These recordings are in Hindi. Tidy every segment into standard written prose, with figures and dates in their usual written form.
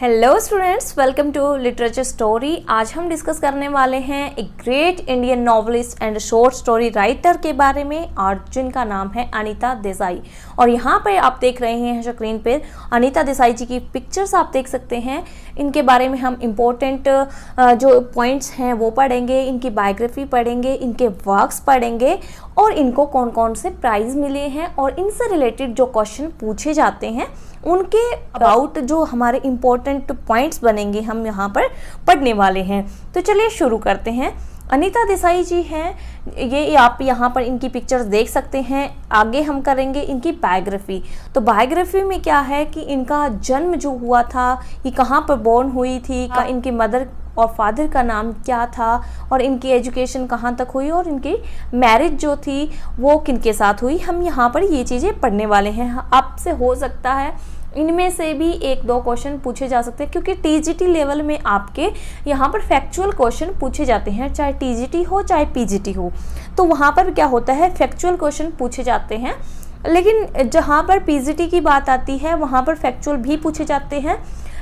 Hello students, welcome to literature story. आज हम डिस्कस करने वाले हैं एक great Indian novelist and short story writer के बारे में, और जिनका नाम है अनीता देसाई। और यहाँ पर आप देख रहे हैं स्क्रीन पर अनीता देसाई जी की पिक्चर्स आप देख सकते हैं। इनके बारे में हम इम्पोर्टेंट जो पॉइंट्स हैं वो पढ़ेंगे, इनकी बायोग्राफी पढ़ेंगे, इनके वर्क्स पढ़ेंगे और इनको कौन कौन से प्राइज़ मिले हैं और इनसे रिलेटेड जो क्वेश्चन पूछे जाते हैं उनके अबाउट जो हमारे इम्पोर्टेंट पॉइंट्स बनेंगे हम यहाँ पर पढ़ने वाले हैं। तो चलिए शुरू करते हैं। अनीता देसाई जी हैं, ये आप यहाँ पर इनकी पिक्चर्स देख सकते हैं। आगे हम करेंगे इनकी बायोग्राफी। तो बायोग्राफी में क्या है कि इनका जन्म जो हुआ था, ये कहाँ पर बोर्न हुई थी, इनकी मदर और फादर का नाम क्या था, और इनकी एजुकेशन कहाँ तक हुई, और इनकी मैरिज जो थी वो किनके साथ हुई, हम यहाँ पर ये चीज़ें पढ़ने वाले हैं। आपसे हो सकता है इनमें से भी एक दो क्वेश्चन पूछे जा सकते हैं, क्योंकि टीजीटी लेवल में आपके यहाँ पर फैक्चुअल क्वेश्चन पूछे जाते हैं, चाहे टीजीटी हो चाहे पीजीटी हो। तो वहाँ पर क्या होता है, फैक्चुअल क्वेश्चन पूछे जाते हैं। लेकिन जहाँ पर पीजीटी की बात आती है वहाँ पर फैक्चुअल भी पूछे जाते हैं।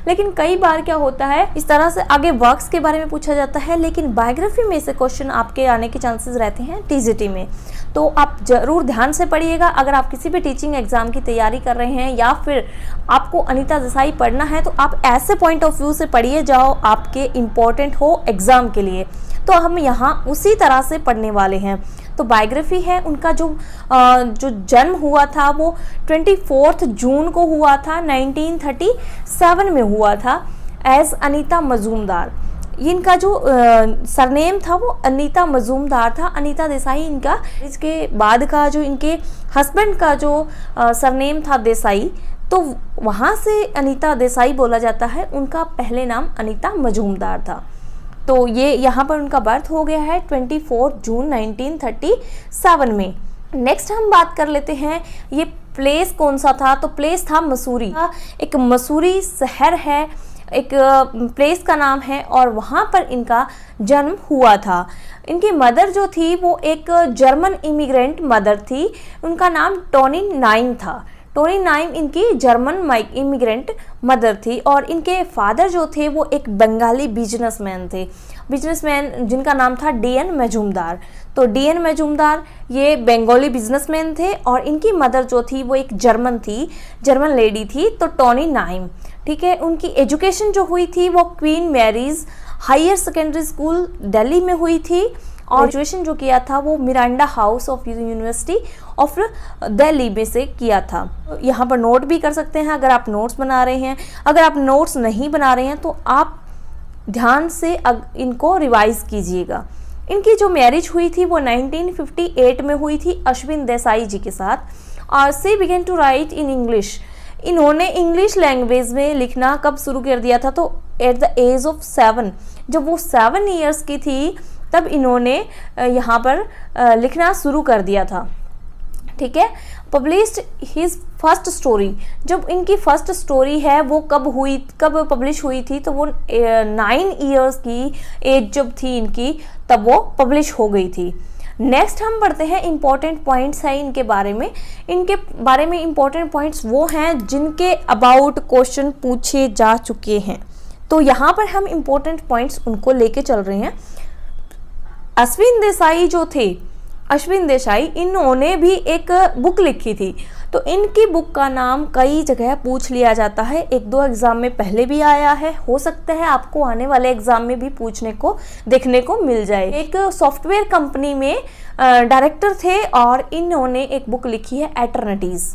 लेकिन कई बार क्या होता है, इस तरह से आगे वर्क्स के बारे में पूछा जाता है, लेकिन बायोग्राफी में से क्वेश्चन आपके आने के चांसेस रहते हैं टीजीटी में। तो आप ज़रूर ध्यान से पढ़िएगा। अगर आप किसी भी टीचिंग एग्जाम की तैयारी कर रहे हैं या फिर आपको अनीता देसाई पढ़ना है, तो आप ऐसे पॉइंट ऑफ व्यू से पढ़िए जाओ आपके इम्पोर्टेंट हो एग्ज़ाम के लिए। तो हम यहाँ उसी तरह से पढ़ने वाले हैं। तो बायोग्राफी है, उनका जो जन्म हुआ था वो 24 जून को हुआ था, 1937 में हुआ था, एज अनीता मजूमदार। इनका जो सरनेम था वो अनीता मजूमदार था, अनीता देसाई इनका। इसके बाद का जो इनके हस्बैंड का जो सरनेम था देसाई, तो वहाँ से अनीता देसाई बोला जाता है। उनका पहले नाम अनीता मजूमदार था। तो ये यहाँ पर उनका बर्थ हो गया है 24 जून 1937 में। नेक्स्ट हम बात कर लेते हैं, ये प्लेस कौन सा था। तो प्लेस था मसूरी। एक मसूरी शहर है, एक प्लेस का नाम है, और वहाँ पर इनका जन्म हुआ था। इनकी मदर जो थी वो एक जर्मन इमिग्रेंट मदर थी। उनका नाम टोनी नाइम था। टोनी नाइम इनकी जर्मन इमिग्रेंट मदर थी। और इनके फादर जो थे वो एक बंगाली बिजनेसमैन थे, बिजनेसमैन जिनका नाम था डीएन मजूमदार। तो डीएन मजूमदार ये बंगाली बिजनेसमैन थे, और इनकी मदर जो थी वो एक जर्मन लेडी थी, तो टोनी नाइम। ठीक है। उनकी एजुकेशन जो हुई थी वो Queen Mary's Higher Secondary School Delhi में हुई थी, और ग्रेजुएशन जो किया था वो Miranda House of University of Delhi में से किया था। यहाँ पर नोट भी कर सकते हैं अगर आप नोट्स बना रहे हैं। अगर आप नोट्स नहीं बना रहे हैं तो आप ध्यान से इनको रिवाइज कीजिएगा। इनकी जो मैरिज हुई थी वो 1958 में हुई थी अश्विन देसाई जी के साथ। और she began to write in English. इन्होंने इंग्लिश लैंग्वेज में लिखना कब शुरू कर दिया था, तो एट द एज ऑफ 7, जब वो 7 ईयर्स की थी तब इन्होंने यहाँ पर लिखना शुरू कर दिया था। ठीक है। Published his first story. जब इनकी फर्स्ट स्टोरी है वो कब पब्लिश हुई थी, तो वो 9 ईयर्स की एज जब थी इनकी, तब वो पब्लिश हो गई थी। नेक्स्ट हम पढ़ते हैं इंपॉर्टेंट पॉइंट्स हैं इनके बारे में। इनके बारे में इंपॉर्टेंट पॉइंट्स वो हैं जिनके अबाउट क्वेश्चन पूछे जा चुके हैं। तो यहाँ पर हम इंपॉर्टेंट पॉइंट्स उनको लेके चल रहे हैं। अश्विन देसाई जो थे, अश्विन देसाई, इन्होंने भी एक बुक लिखी थी। तो इनकी बुक का नाम कई जगह पूछ लिया जाता है, एक दो एग्जाम में पहले भी आया है, हो सकता है आपको आने वाले एग्जाम में भी पूछने को देखने को मिल जाए। एक सॉफ्टवेयर कंपनी में डायरेक्टर थे, और इन्होंने एक बुक लिखी है एटर्निटीज।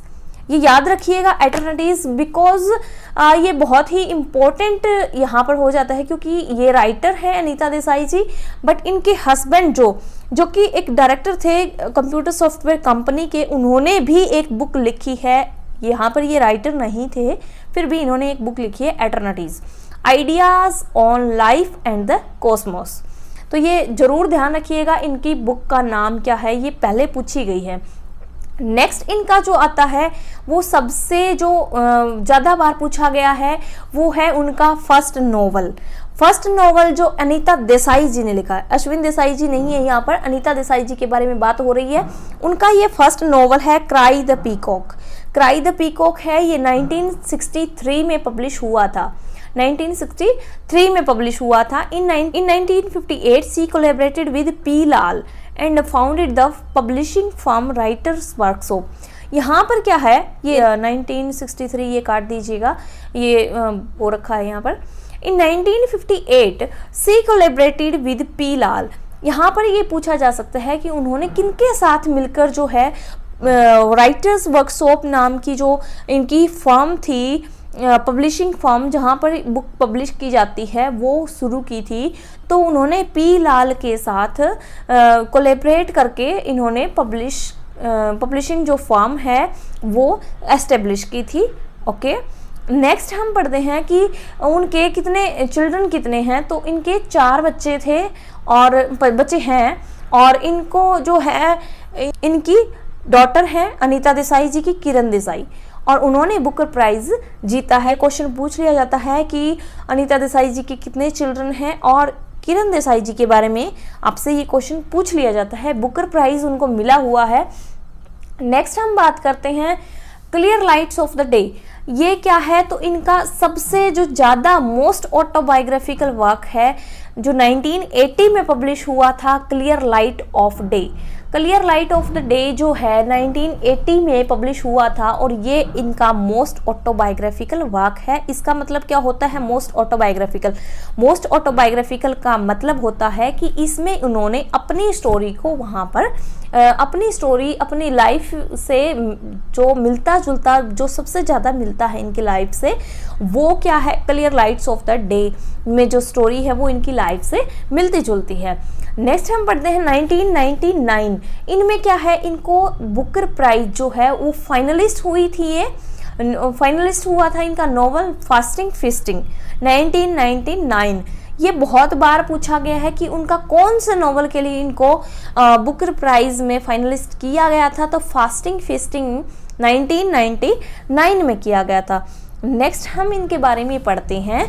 ये याद रखिएगा एटर्निटीज, बिकॉज ये बहुत ही इम्पोर्टेंट यहाँ पर हो जाता है, क्योंकि ये राइटर है अनीता देसाई जी, बट इनके हस्बैंड जो कि एक डायरेक्टर थे कंप्यूटर सॉफ्टवेयर कंपनी के, उन्होंने भी एक बुक लिखी है। यहाँ पर ये राइटर नहीं थे, फिर भी इन्होंने एक बुक लिखी है eternities, ideas on life and the cosmos. तो ये जरूर ध्यान रखिएगा, इनकी बुक का नाम क्या है, ये पहले पूछी गई है। नेक्स्ट इनका जो आता है वो सबसे जो ज़्यादा बार पूछा गया है वो है उनका फर्स्ट नोवेल जो अनीता देसाई जी ने लिखा है। अश्विन देसाई जी नहीं है यहाँ पर, अनीता देसाई जी के बारे में बात हो रही है। उनका ये फर्स्ट नोवेल है क्राई द पीकॉक है, ये 1963 में पब्लिश हुआ था। 1963 में पब्लिश हुआ था। In 1958 she collaborated with P Lal and founded the publishing firm writers workshop. यहाँ पर क्या है, ये 1963 ये काट दीजिएगा, ये वो रखा है यहाँ पर। इन 1958 सी कोलैबोरेटेड विद पी लाल। यहाँ पर ये पूछा जा सकता है कि उन्होंने किनके साथ मिलकर जो है राइटर्स वर्कशॉप नाम की जो इनकी फर्म थी, पब्लिशिंग फर्म जहाँ पर बुक पब्लिश की जाती है, वो शुरू की थी। तो उन्होंने पी लाल के साथ कोलैबोरेट करके इन्होंने पब्लिशिंग जो फर्म है वो एस्टेब्लिश की थी। ओके, नेक्स्ट हम पढ़ते हैं कि उनके कितने चिल्ड्रन कितने हैं। तो इनके 4 बच्चे थे और बच्चे हैं, और इनको जो है इनकी डॉटर है अनीता देसाई जी की, किरण देसाई, और उन्होंने बुकर प्राइज जीता है। क्वेश्चन पूछ लिया जाता है कि अनीता देसाई जी के कितने चिल्ड्रन हैं, और किरण देसाई जी के बारे में आपसे ये क्वेश्चन पूछ लिया जाता है। बुकर प्राइज उनको मिला हुआ है। नेक्स्ट हम बात करते हैं clear lights off the day. ये क्या है, तो इनका सबसे जो ज़्यादा मोस्ट ऑटोबायोग्राफिकल वर्क है जो 1980 में पब्लिश हुआ था, clear light of day. Clear light of the day जो है 1980 में पब्लिश हुआ था, और ये इनका मोस्ट ऑटोबायोग्राफिकल वर्क है। इसका मतलब क्या होता है मोस्ट ऑटोबायोग्राफिकल? मोस्ट ऑटोबायोग्राफिकल का मतलब होता है कि इसमें उन्होंने अपनी स्टोरी को वहाँ पर अपनी स्टोरी अपनी लाइफ से जो मिलता जुलता, जो सबसे ज़्यादा मिलता है इनकी लाइफ से, वो क्या है, clear lights off the day में जो स्टोरी है वो इनकी लाइफ से मिलती जुलती है। नेक्स्ट हम पढ़ते हैं 1999। इनमें क्या है, इनको बुकर प्राइज जो है वो फाइनलिस्ट हुई थी। ये फाइनलिस्ट हुआ था इनका नॉवल फास्टिंग फीस्टिंग 1999। ये बहुत बार पूछा गया है कि उनका कौन से नॉवल के लिए इनको बुकर प्राइज में फाइनलिस्ट किया गया था। तो फास्टिंग फीस्टिंग 1999 में किया गया था। नेक्स्ट हम इनके बारे में पढ़ते हैं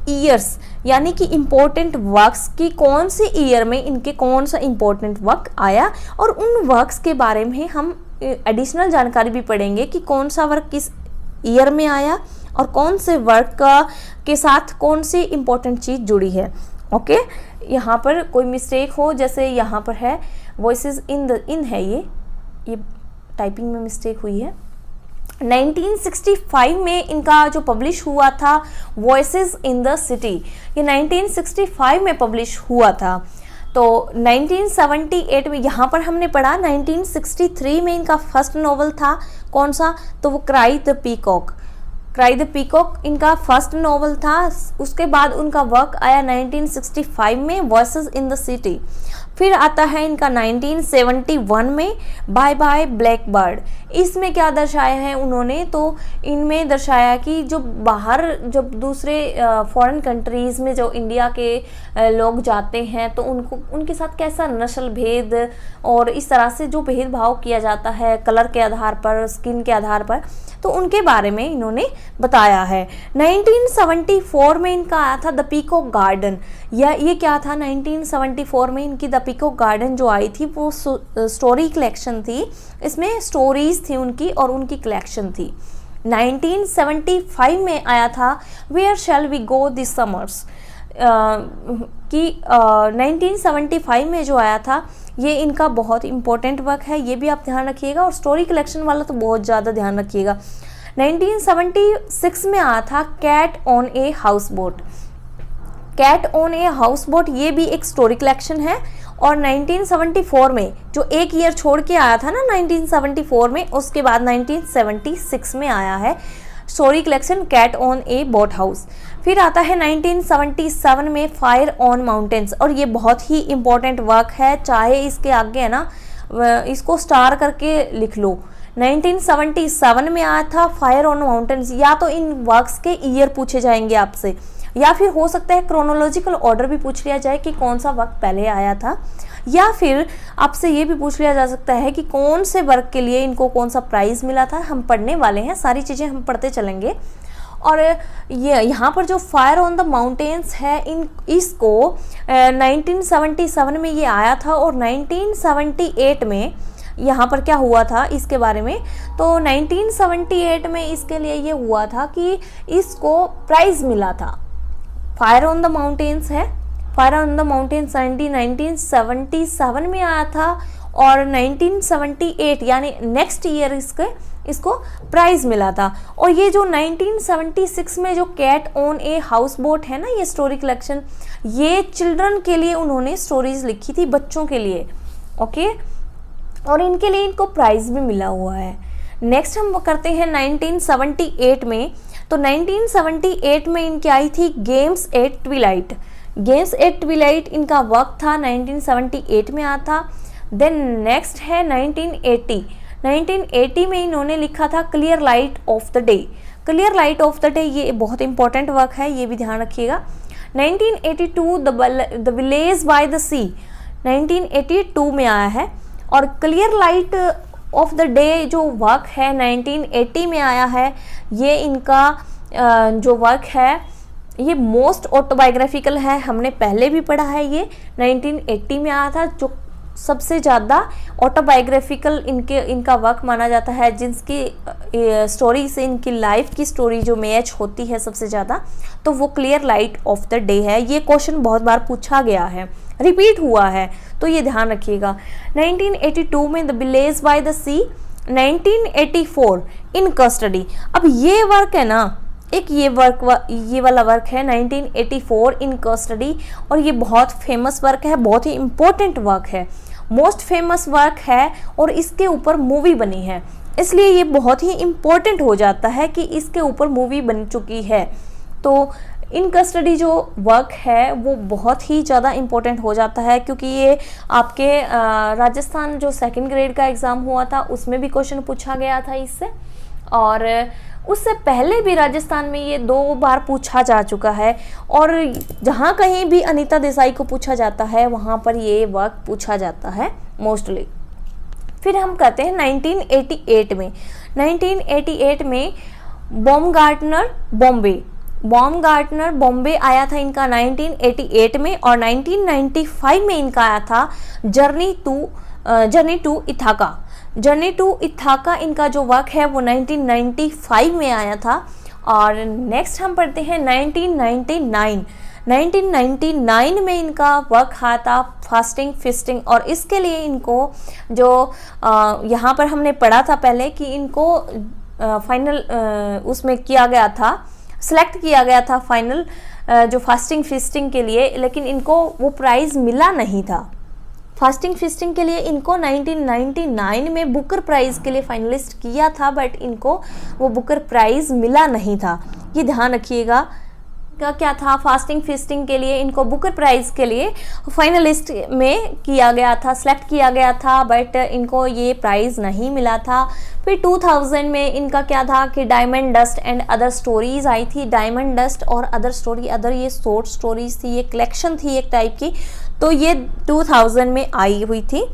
ईयर्स, यानी कि इम्पोर्टेंट वर्क्स की कौन सी ईयर में इनके कौन सा इम्पोर्टेंट वर्क आया, और उन वर्क्स के बारे में हम एडिशनल जानकारी भी पढ़ेंगे कि कौन सा वर्क किस ईयर में आया और कौन से वर्क के साथ कौन सी इम्पोर्टेंट चीज़ जुड़ी है। ओके, यहाँ पर कोई मिस्टेक हो, जैसे यहाँ पर है वॉइसेस इन है, ये टाइपिंग में मिस्टेक हुई है। 1965 में इनका जो पब्लिश हुआ था वॉइसेस इन द सिटी, ये 1965 में पब्लिश हुआ था। तो 1978 में यहाँ पर हमने पढ़ा 1963 में इनका फर्स्ट नॉवल था, कौन सा, तो वो cry the peacock. Cry the peacock इनका फर्स्ट नॉवल था। उसके बाद उनका वर्क आया 1965 में वॉइसेस इन द सिटी। फिर आता है इनका 1971 में बाय बाय ब्लैक बर्ड। इसमें क्या दर्शाया है उन्होंने, तो इनमें दर्शाया कि जो बाहर जब दूसरे फॉरेन कंट्रीज़ में जो इंडिया के लोग जाते हैं तो उनके साथ कैसा नस्ल भेद और इस तरह से जो भेदभाव किया जाता है कलर के आधार पर, स्किन के आधार पर, तो उनके बारे में इन्होंने बताया है। 1974 में इनका आया था द पीकॉक गार्डन। ये क्या था, 1974 में इनकी द पीकॉक गार्डन जो आई थी वो स्टोरी कलेक्शन थी। इसमें स्टोरीज थी उनकी और उनकी कलेक्शन थी। 1975 में आया था where shall we go this summers, कि 1975 में जो आया था ये इनका बहुत इंपॉर्टेंट वर्क है, ये भी आप ध्यान रखिएगा। और स्टोरी कलेक्शन वाला तो बहुत ज़्यादा ध्यान रखिएगा। 1976 में आया था cat on a houseboat. Cat on a houseboat ये भी एक स्टोरी कलेक्शन है। और 1974 में जो एक ईयर छोड़ के आया था ना 1974 में, उसके बाद 1976 में आया है story collection cat on a boathouse. फिर आता है 1977 में फायर ऑन माउंटेन्स, और ये बहुत ही इम्पोर्टेंट वर्क है, चाहे इसके आगे है ना इसको स्टार करके लिख लो। 1977 में आया था फायर ऑन माउंटेन्स। या तो इन वर्क्स के ईयर पूछे जाएंगे आपसे, या फिर हो सकता है क्रोनोलॉजिकल ऑर्डर भी पूछ लिया जाए कि कौन सा वर्क पहले आया था, या फिर आपसे ये भी पूछ लिया जा सकता है कि कौन से वर्क के लिए इनको कौन सा प्राइज़ मिला था। हम पढ़ने वाले हैं, सारी चीज़ें हम पढ़ते चलेंगे। और ये यहाँ पर जो फायर ऑन द माउंटेन्स है इसको 1977 में ये आया था, और 1978 में यहाँ पर क्या हुआ था इसके बारे में, तो 1978 में इसके लिए ये हुआ था कि इसको प्राइज़ मिला था। फायर ऑन द माउंटेन्स है, फायर ऑन द माउंटेन्स 1977 में आया था और 1978 यानी नेक्स्ट ईयर इसको प्राइज मिला था। और ये जो 1976 में जो cat on a houseboat है ना, ये स्टोरी कलेक्शन, ये चिल्ड्रन के लिए उन्होंने स्टोरीज लिखी थी, बच्चों के लिए, ओके, और इनके लिए इनको प्राइज भी मिला हुआ है। नेक्स्ट हम करते हैं 1978 में। तो 1978 में इनकी आई थी games eight Twilight. Games eight Twilight इनका वर्क था, 1978 में आया था। देन नेक्स्ट है 1980 में इन्होंने लिखा था clear light of the day. Clear light of the day ये बहुत इंपॉर्टेंट वर्क है, ये भी ध्यान रखिएगा। 1982 द विलेज बाय द सी 1982 में आया है। और clear light of the day जो वर्क है 1980 में आया है। ये इनका जो वर्क है ये मोस्ट ऑटोबायोग्राफिकल है, हमने पहले भी पढ़ा है। ये 1980 में आया था, जो सबसे ज़्यादा ऑटोबायोग्राफिकल इनका वर्क माना जाता है, जिसकी स्टोरी से इनकी लाइफ की स्टोरी जो मैच होती है सबसे ज़्यादा, तो वो clear light of the day है। ये क्वेश्चन बहुत बार पूछा गया है, रिपीट हुआ है, तो ये ध्यान रखिएगा। 1982 में the village by the sea, 1984 in custody. अब ये वर्क है ना, एक ये वाला वर्क है 1984 इन कस्टडी, और ये बहुत फेमस वर्क है, बहुत ही इम्पोर्टेंट वर्क है, मोस्ट फेमस वर्क है, और इसके ऊपर मूवी बनी है, इसलिए ये बहुत ही इम्पोर्टेंट हो जाता है कि इसके ऊपर मूवी बन चुकी है। तो इन कस्टडी जो वर्क है वो बहुत ही ज़्यादा इम्पोर्टेंट हो जाता है, क्योंकि ये आपके राजस्थान जो सेकंड ग्रेड का एग्ज़ाम हुआ था उसमें भी क्वेश्चन पूछा गया था इससे, और उससे पहले भी राजस्थान में ये 2 बार पूछा जा चुका है, और जहाँ कहीं भी अनीता देसाई को पूछा जाता है वहाँ पर ये वर्क पूछा जाता है मोस्टली। फिर हम कहते हैं 1988 में। 1988 में बॉम्बगार्टनर बॉम्बे आया था इनका 1988 में, और 1995 में इनका आया था journey to Ithaca. Journey to Ithaca इनका जो वर्क है वो 1995 में आया था। और नेक्स्ट हम पढ़ते हैं 1999 में इनका वर्क आया था फास्टिंग फिस्टिंग, और इसके लिए इनको जो यहाँ पर हमने पढ़ा था पहले कि इनको फाइनल उसमें किया गया था, सेलेक्ट किया गया था फाइनल जो फास्टिंग फिस्टिंग के लिए, लेकिन इनको वो प्राइज़ मिला नहीं था। फास्टिंग फिस्टिंग के लिए इनको 1999 में बुकर प्राइज़ के लिए फाइनलिस्ट किया था, बट इनको वो बुकर प्राइज़ मिला नहीं था, ये ध्यान रखिएगा। क्या था, फास्टिंग फिस्टिंग के लिए इनको बुकर प्राइज़ के लिए फाइनलिस्ट में किया गया था, सेलेक्ट किया गया था, बट इनको ये प्राइज़ नहीं मिला था। फिर 2000 में इनका क्या था कि diamond dust and other stories आई थी। डायमंड डस्ट और अदर ये शॉर्ट स्टोरीज़ थी, ये कलेक्शन थी एक टाइप की, तो ये 2000 में आई हुई थी।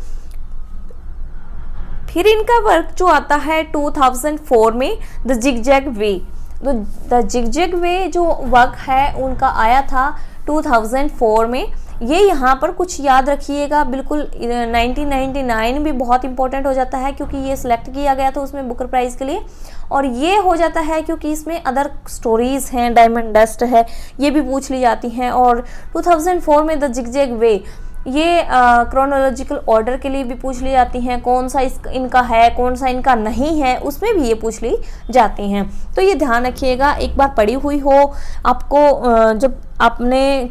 फिर इनका वर्क जो आता है 2004 में द जिगजैग वे। तो द जिगजैग वे जो वर्क है उनका आया था 2004 में। ये यहाँ पर कुछ याद रखिएगा बिल्कुल। 1999 भी बहुत इंपॉर्टेंट हो जाता है क्योंकि ये सिलेक्ट किया गया था उसमें बुकर प्राइज़ के लिए, और ये हो जाता है क्योंकि इसमें अदर स्टोरीज़ हैं, डायमंड डस्ट है, ये भी पूछ ली जाती हैं। और 2004 में द जिगजैग वे, ये क्रोनोलॉजिकल ऑर्डर के लिए भी पूछ ली जाती हैं, कौन सा इनका है कौन सा इनका नहीं है, उसमें भी ये पूछ ली जाती हैं। तो ये ध्यान रखिएगा, एक बार पढ़ी हुई हो आपको, जब आपने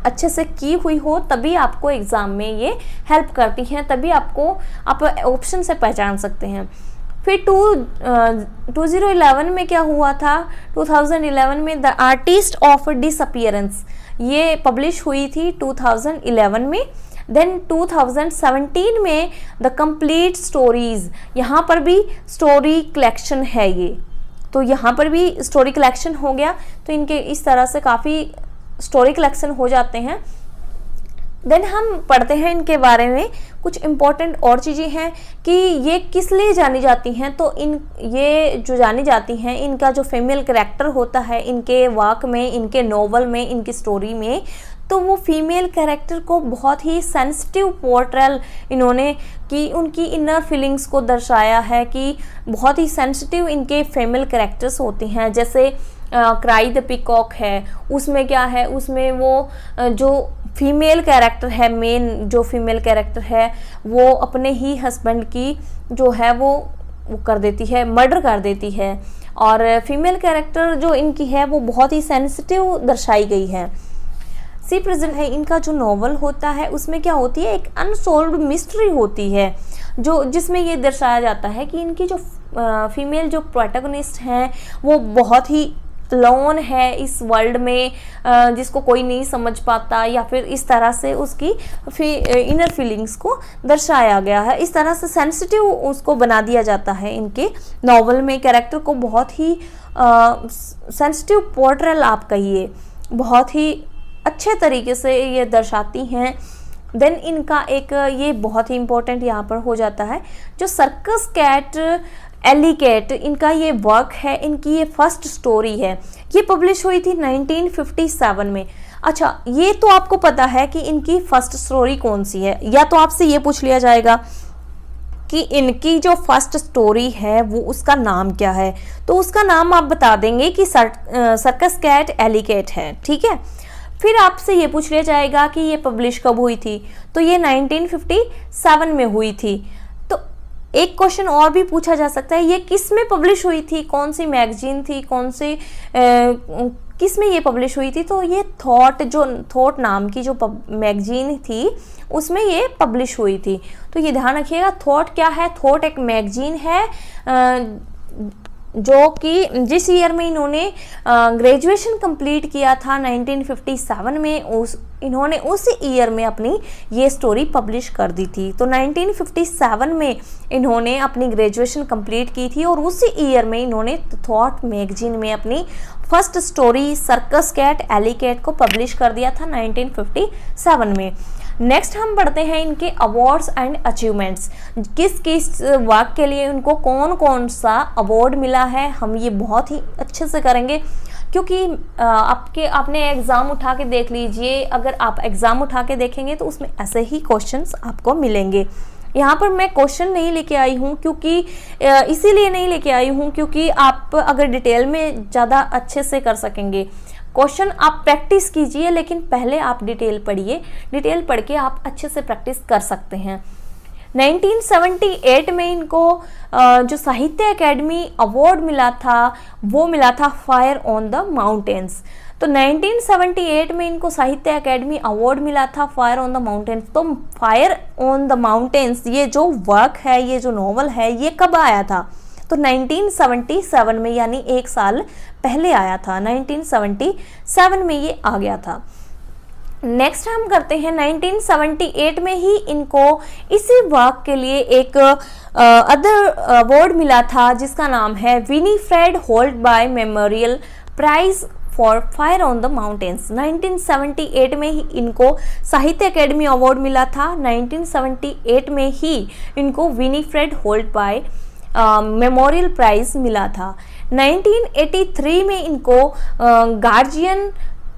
अच्छे से की हुई हो तभी आपको एग्ज़ाम में ये हेल्प करती हैं, तभी आप ऑप्शन से पहचान सकते हैं। फिर 2011 में क्या हुआ था, 2011 में द आर्टिस्ट ऑफ डिसअपीयरेंस, ये पब्लिश हुई थी 2011 में। देन 2017 में द कंप्लीट स्टोरीज़, यहाँ पर भी स्टोरी कलेक्शन है ये, तो यहाँ पर भी स्टोरी कलेक्शन हो गया। तो इनके इस तरह से काफ़ी स्टोरी कलेक्शन हो जाते हैं। देन हम पढ़ते हैं इनके बारे में कुछ इम्पोर्टेंट और चीज़ें हैं कि ये किस लिए जानी जाती हैं। तो ये जो जानी जाती हैं, इनका जो फीमेल कैरेक्टर होता है इनके वर्क में, इनके नॉवल में, इनकी स्टोरी में, तो वो फीमेल कैरेक्टर को बहुत ही सेंसिटिव पोर्ट्रेल इन्होंने कि उनकी इनर फीलिंग्स को दर्शाया है कि बहुत ही सेंसिटिव इनके फीमेल कैरेक्टर्स होती हैं। जैसे क्राई द पीकॉक है, उसमें क्या है, उसमें वो जो फीमेल कैरेक्टर है, मेन जो फीमेल कैरेक्टर है वो अपने ही हस्बैंड की जो है वो कर देती है, मर्डर कर देती है। और फीमेल कैरेक्टर जो इनकी है वो बहुत ही सेंसिटिव दर्शाई गई है। सी प्रेजेंट है इनका जो नॉवल होता है, उसमें क्या होती है, एक अनसॉल्व्ड मिस्ट्री होती है जो जिसमें ये दर्शाया जाता है कि इनकी जो फीमेल जो प्रोटैगनिस्ट हैं वो बहुत ही लोन है इस वर्ल्ड में, जिसको कोई नहीं समझ पाता, या फिर इस तरह से उसकी इनर फीलिंग्स को दर्शाया गया है। इस तरह से सेंसिटिव उसको बना दिया जाता है इनके नॉवल में। कैरेक्टर को बहुत ही सेंसिटिव पोर्ट्रेल आप कहिए, बहुत ही अच्छे तरीके से ये दर्शाती हैं। देन इनका एक ये बहुत ही इम्पोर्टेंट यहाँ पर हो जाता है, जो सर्कस कैट एली कैट, इनका ये वर्क है, इनकी ये फर्स्ट स्टोरी है, ये पब्लिश हुई थी 1957 में। अच्छा, ये तो आपको पता है कि इनकी फर्स्ट स्टोरी कौन सी है, या तो आपसे ये पूछ लिया जाएगा कि इनकी जो फर्स्ट स्टोरी है वो उसका नाम क्या है, तो उसका नाम आप बता देंगे कि सर्कस कैट एली कैट है, ठीक है। फिर आपसे ये पूछ लिया जाएगा कि ये पब्लिश कब हुई थी, तो ये 1957 में हुई थी। तो एक क्वेश्चन और भी पूछा जा सकता है, ये किस में पब्लिश हुई थी, कौन सी मैगजीन थी, कौन सी किस में ये पब्लिश हुई थी, तो ये थॉट नाम की जो मैगजीन थी उसमें ये पब्लिश हुई थी। तो ये ध्यान रखिएगा, थॉट क्या है, थॉट एक मैगजीन है जो कि जिस ईयर में इन्होंने ग्रेजुएशन कंप्लीट किया था 1957 में, इन्होंने उसी ईयर में अपनी ये स्टोरी पब्लिश कर दी थी। तो 1957 में इन्होंने अपनी ग्रेजुएशन कंप्लीट की थी और उसी ईयर में इन्होंने थॉट मैगजीन में अपनी first story circus cat alley cat को पब्लिश कर दिया था 1957 में। नेक्स्ट हम बढ़ते हैं इनके अवार्ड्स एंड अचीवमेंट्स, किस किस वर्क के लिए उनको कौन कौन सा अवार्ड मिला है, हम ये बहुत ही अच्छे से करेंगे, क्योंकि आपने एग्ज़ाम उठा के देख लीजिए, अगर आप एग्ज़ाम उठा के देखेंगे तो उसमें ऐसे ही क्वेश्चंस आपको मिलेंगे। यहाँ पर मैं क्वेश्चन नहीं लेके आई हूँ, क्योंकि इसीलिए नहीं लेके आई हूँ क्योंकि आप अगर डिटेल में ज़्यादा अच्छे से कर सकेंगे। क्वेश्चन आप प्रैक्टिस कीजिए, लेकिन पहले आप डिटेल पढ़िए, डिटेल पढ़ के आप अच्छे से प्रैक्टिस कर सकते हैं। 1978 में इनको जो साहित्य अकेडमी अवार्ड मिला था वो मिला था फायर ऑन द माउंटेन्स। तो 1978 में इनको साहित्य अकेडमी अवार्ड मिला था फायर ऑन द माउंटेन्स। तो फायर ऑन द माउंटेन्स ये जो वर्क है, ये जो नॉवल है, ये कब आया था, तो 1977 में, यानी एक साल पहले आया था, 1977 में ये आ गया था। नेक्स्ट हम करते हैं 1978 में ही इनको इसी वर्क के लिए एक अदर अवार्ड मिला था जिसका नाम है Winifred Holtby memorial prize for fire on the mountains. 1978 में ही इनको साहित्य अकेडमी अवार्ड मिला था। 1978 में ही इनको विनीफ्रेड होल्टबाय मेमोरियल प्राइज मिला था। 1983 में इनको गार्जियन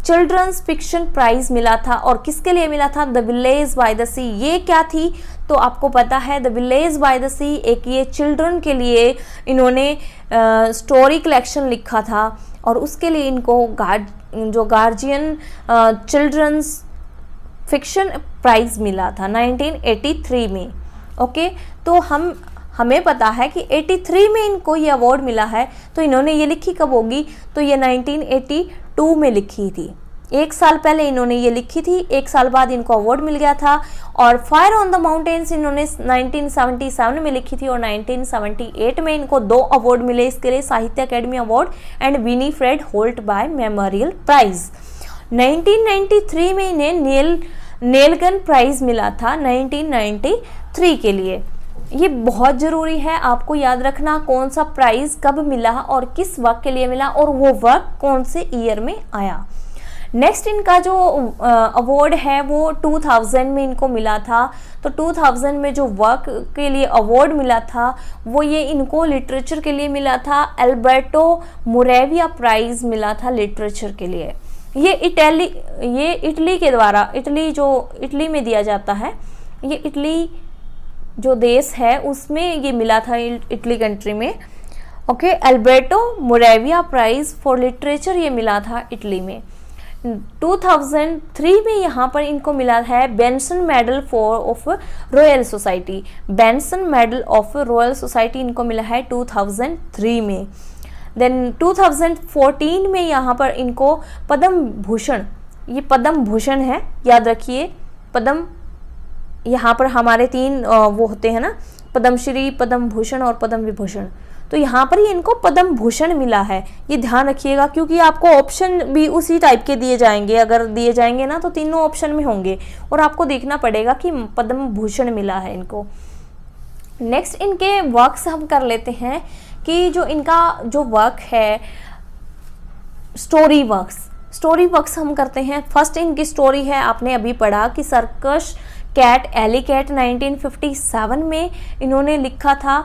चिल्ड्रंस फिक्शन प्राइज मिला था, और किसके लिए मिला था, द विलेज बाय द सी। ये क्या थी, तो आपको पता है द विलेज बाय द सी एक ये चिल्ड्रन के लिए इन्होंने स्टोरी कलेक्शन लिखा था, और उसके लिए इनको जो गार्जियन चिल्ड्रंस फिक्शन प्राइज मिला था 1983 में। ओके, तो हमें पता है कि 83 में इनको ये अवार्ड मिला है, तो इन्होंने ये लिखी कब होगी, तो ये 1982 में लिखी थी। एक साल पहले इन्होंने ये लिखी थी, एक साल बाद इनको अवार्ड मिल गया था। और फायर ऑन द माउंटेन्स इन्होंने 1977 में लिखी थी, और 1978 में इनको 2 अवार्ड मिले इसके लिए, Sahitya Akademi award and Winifred Holtby memorial prize. 1993 में इन्हें नेलगन प्राइज मिला था 1993 के लिए। ये बहुत ज़रूरी है आपको याद रखना कौन सा प्राइज़ कब मिला और किस वर्क के लिए मिला, और वो वर्क कौन से ईयर में आया। नेक्स्ट इनका जो अवार्ड है वो 2000 में इनको मिला था। तो 2000 में जो वर्क के लिए अवार्ड मिला था वो ये इनको लिटरेचर के लिए मिला था। अल्बर्टो मोरेविया प्राइज़ मिला था लिटरेचर के लिए। ये इटली के द्वारा, इटली में दिया जाता है, ये इटली जो देश है उसमें ये मिला था, इटली कंट्री में। Okay, Alberto Moravia prize for literature ये मिला था इटली में। 2003 में यहाँ पर इनको मिला है Benson medal for of royal society. Benson medal of royal society इनको मिला है 2003 में। देन 2014 में यहाँ पर इनको पद्म भूषण, ये पद्म भूषण है, याद रखिए पद्म, यहाँ पर हमारे 3 वो होते हैं ना, पद्मश्री, पद्म भूषण और पद्म विभूषण, तो यहाँ पर ये इनको पद्म भूषण मिला है, ये ध्यान रखिएगा क्योंकि आपको ऑप्शन भी उसी टाइप के दिए जाएंगे, अगर दिए जाएंगे ना तो तीनों ऑप्शन में होंगे और आपको देखना पड़ेगा कि पद्म भूषण मिला है इनको। नेक्स्ट इनके वर्क्स हम कर लेते हैं कि जो इनका जो वर्क है स्टोरी वर्क्स हम करते हैं। फर्स्ट इनकी स्टोरी है, आपने अभी पढ़ा कि सर्कस कैट एली कैट 1957 में इन्होंने लिखा था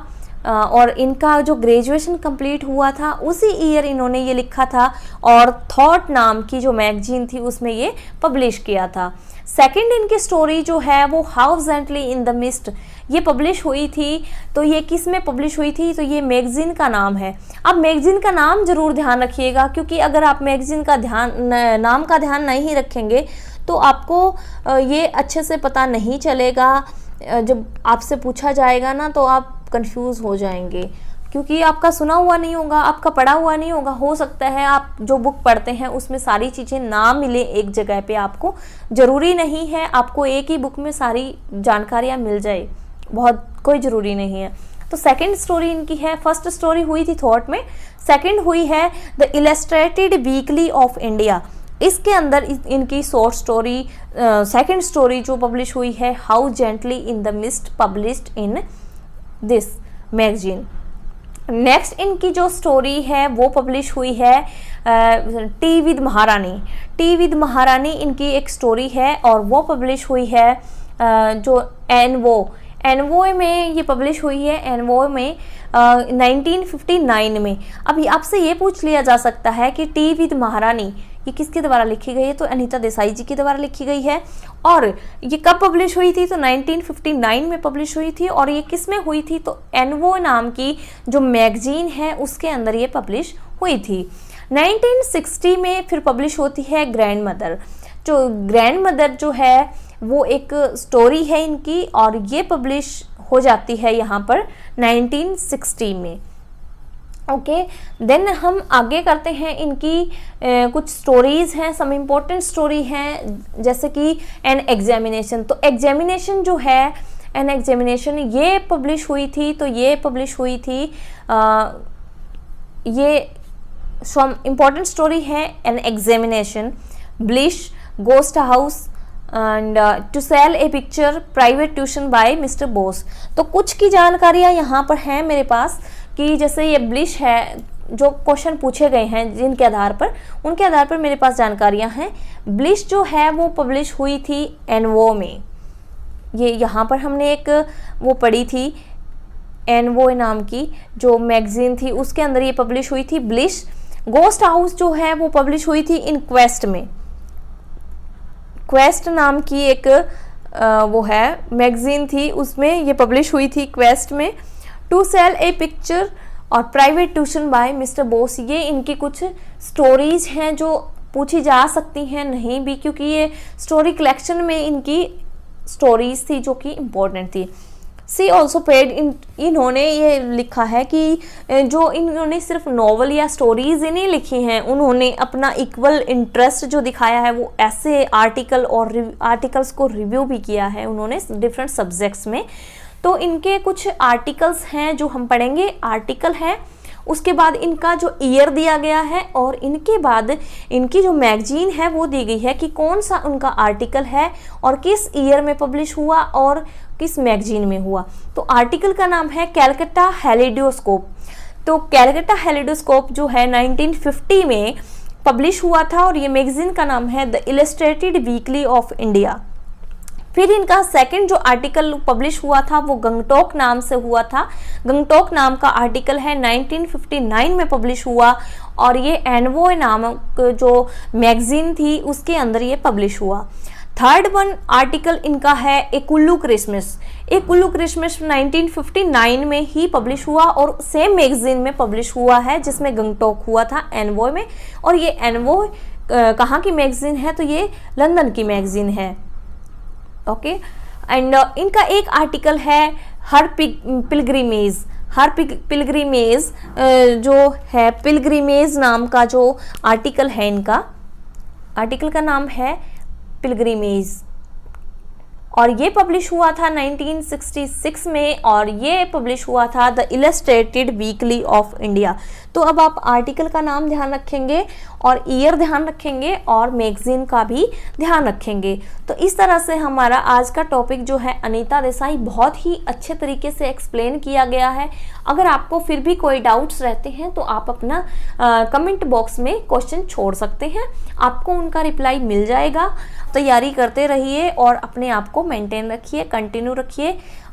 और इनका जो ग्रेजुएशन कंप्लीट हुआ था उसी ईयर इन्होंने ये लिखा था और थॉट नाम की जो मैगजीन थी उसमें ये पब्लिश किया था। सेकंड इनकी स्टोरी जो है वो how gently in the mist, ये पब्लिश हुई थी, तो ये किस में पब्लिश हुई थी, तो ये मैगजीन का नाम है। अब मैगजीन का नाम जरूर ध्यान रखिएगा क्योंकि अगर आप मैगजीन का नाम का ध्यान नहीं रखेंगे तो आपको ये अच्छे से पता नहीं चलेगा, जब आपसे पूछा जाएगा ना तो आप कंफ्यूज हो जाएंगे क्योंकि आपका सुना हुआ नहीं होगा, आपका पढ़ा हुआ नहीं होगा। हो सकता है आप जो बुक पढ़ते हैं उसमें सारी चीज़ें ना मिले एक जगह पे, आपको ज़रूरी नहीं है आपको एक ही बुक में सारी जानकारियाँ मिल जाए, बहुत कोई ज़रूरी नहीं है। तो सेकंड स्टोरी इनकी है, फर्स्ट स्टोरी हुई थी थॉट में, सेकंड हुई है the illustrated weekly off India. इसके अंदर इनकी शॉर्ट स्टोरी सेकंड स्टोरी जो पब्लिश हुई है how gently in the mist, published in this magazine. Next इनकी जो स्टोरी है वो पब्लिश हुई है टी विद महारानी। टी विद महारानी इनकी एक स्टोरी है और वो पब्लिश हुई है जो एनवो में ये पब्लिश हुई है, एनवो में 1959 में। अभी आपसे ये पूछ लिया जा सकता है कि टी विद महारानी ये किसके द्वारा लिखी गई है, तो अनीता देसाई जी के द्वारा लिखी गई है। और ये कब पब्लिश हुई थी, तो 1959 में पब्लिश हुई थी और ये किस में हुई थी, तो एनवो नाम की जो मैगजीन है उसके अंदर ये पब्लिश हुई थी। 1960 में फिर पब्लिश होती है ग्रैंड मदर। जो ग्रैंड मदर जो है वो एक स्टोरी है इनकी और ये पब्लिश हो जाती है यहाँ पर 1960 में। ओके, देन हम आगे करते हैं इनकी कुछ स्टोरीज हैं, सम इम्पोर्टेंट स्टोरी हैं जैसे कि एन एग्जामिनेशन। तो एग्जामिनेशन जो है, एन एग्जामिनेशन ये पब्लिश हुई थी, तो ये पब्लिश हुई थी ये सम इम्पोर्टेंट स्टोरी है एन एग्जामिनेशन, ब्लिश, ghost house and to sell a picture, private tuition by mister Bose. तो कुछ की जानकारियाँ यहाँ पर हैं मेरे पास कि जैसे ये ब्लिश है, जो क्वेश्चन पूछे गए हैं जिनके आधार पर, उनके आधार पर मेरे पास जानकारियाँ हैं। ब्लिश जो है वो पब्लिश हुई थी एनवो में, ये यहाँ पर हमने एक वो पढ़ी थी एनवो नाम की जो मैगजीन थी उसके अंदर ये पब्लिश हुई थी ब्लिश। गोस्ट हाउस जो है वो पब्लिश हुई थी इन क्वेस्ट में, क्वेस्ट नाम की एक वो है मैगजीन थी उसमें ये पब्लिश हुई थी क्वेस्ट में। टू सेल ए पिक्चर और private tuition by mister Bose, ये इनकी कुछ स्टोरीज हैं जो पूछी जा सकती हैं, नहीं भी, क्योंकि ये स्टोरी कलेक्शन में इनकी स्टोरीज थी जो कि इम्पोर्टेंट थी। सी ऑल्सो पेड, इन्होंने ये लिखा है कि जो इन्होंने सिर्फ नॉवल या स्टोरीज ही नहीं लिखी हैं, उन्होंने अपना इक्वल इंटरेस्ट जो दिखाया है वो ऐसे आर्टिकल और आर्टिकल्स को रिव्यू भी किया है उन्होंने डिफरेंट सब्जेक्ट्स में। तो इनके कुछ आर्टिकल्स हैं जो हम पढ़ेंगे, आर्टिकल है, उसके बाद इनका जो ईयर दिया गया है और इनके बाद इनकी जो मैगजीन है वो दी गई है कि कौन सा उनका आर्टिकल है और किस ईयर में पब्लिश हुआ और किस मैगजीन में हुआ। तो आर्टिकल का नाम है कैलकाटा हेलिडोस्कोप। तो कैलकाटा हेलिडोस्कोप जो है 1950 में पब्लिश हुआ था और ये मैगजीन का नाम है the illustrated weekly off India. फिर इनका सेकंड जो आर्टिकल पब्लिश हुआ था वो गंगटोक नाम से हुआ था, गंगटोक नाम का आर्टिकल है 1959 में पब्लिश हुआ और ये एनवो नामक जो मैगजीन थी उसके अंदर ये पब्लिश हुआ। थर्ड वन आर्टिकल इनका है ए कुल्लू क्रिसमस। ए कुल्लू क्रिसमस 1959 में ही पब्लिश हुआ और सेम मैगजीन में पब्लिश हुआ है, जिसमें गंगटोक हुआ था एनवॉय में। और ये एनवॉय कहाँ की मैगजीन है, तो ये लंदन की मैगजीन है। ओके एंड इनका एक आर्टिकल है हर पिलग्रिमेज। हर पिलग्रिमेज जो है, पिलग्रिमेज नाम का जो आर्टिकल है, इनका आर्टिकल का नाम है पिलग्रिमेज और ये पब्लिश हुआ था 1966 में और ये पब्लिश हुआ था the illustrated weekly off India. तो अब आप आर्टिकल का नाम ध्यान रखेंगे और ईयर ध्यान रखेंगे और मैगजीन का भी ध्यान रखेंगे। तो इस तरह से हमारा आज का टॉपिक जो है अनीता देसाई बहुत ही अच्छे तरीके से एक्सप्लेन किया गया है। अगर आपको फिर भी कोई डाउट्स रहते हैं तो आप अपना कमेंट बॉक्स में क्वेश्चन छोड़ सकते हैं, आपको उनका रिप्लाई मिल जाएगा। तैयारी करते रहिए और अपने आप को मेंटेन रखिए, कंटिन्यू रखिए।